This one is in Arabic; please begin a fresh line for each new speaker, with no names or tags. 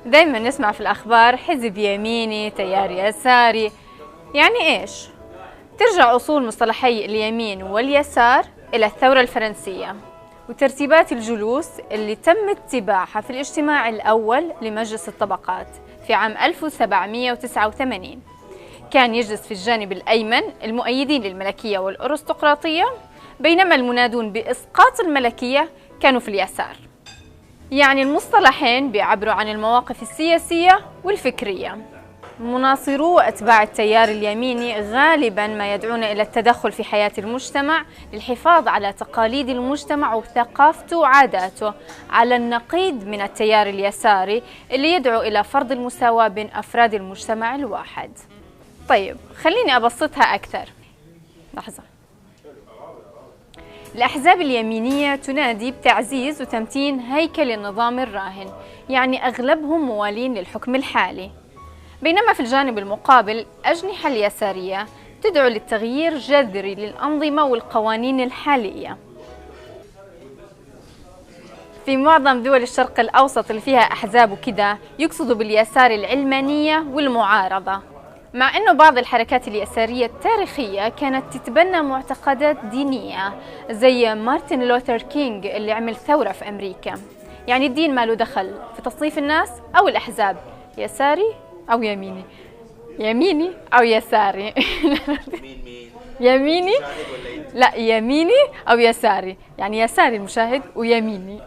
دايما نسمع في الأخبار حزب يميني، تيار يساري. يعني إيش؟ ترجع أصول مصطلحي اليمين واليسار إلى الثورة الفرنسية وترتيبات الجلوس اللي تم اتباعها في الاجتماع الأول لمجلس الطبقات في عام 1789. كان يجلس في الجانب الأيمن المؤيدين للملكية والأرستقراطية، بينما المنادون بإسقاط الملكية كانوا في اليسار. يعني المصطلحين بيعبروا عن المواقف السياسية والفكرية. مناصرو وأتباع التيار اليميني غالباً ما يدعون إلى التدخل في حياة المجتمع للحفاظ على تقاليد المجتمع وثقافته وعاداته، على النقيض من التيار اليساري اللي يدعو إلى فرض المساواة بين أفراد المجتمع الواحد. طيب خليني أبسطها أكثر. لحظة. الأحزاب اليمينية تنادي بتعزيز وتمتين هيكل النظام الراهن، يعني أغلبهم موالين للحكم الحالي. بينما في الجانب المقابل أجنحة اليسارية تدعو للتغيير جذري للأنظمة والقوانين الحالية. في معظم دول الشرق الأوسط اللي فيها أحزاب وكده يقصدوا باليسار العلمانية والمعارضة، مع أنه بعض الحركات اليسارية التاريخية كانت تتبنى معتقدات دينية زي مارتن لوثر كينج اللي عمل ثورة في أمريكا. يعني الدين ما له دخل في تصنيف الناس أو الأحزاب، يساري أو يميني، يميني أو يساري. يميني؟ لا، يميني أو يساري، يعني يساري المشاهد ويميني.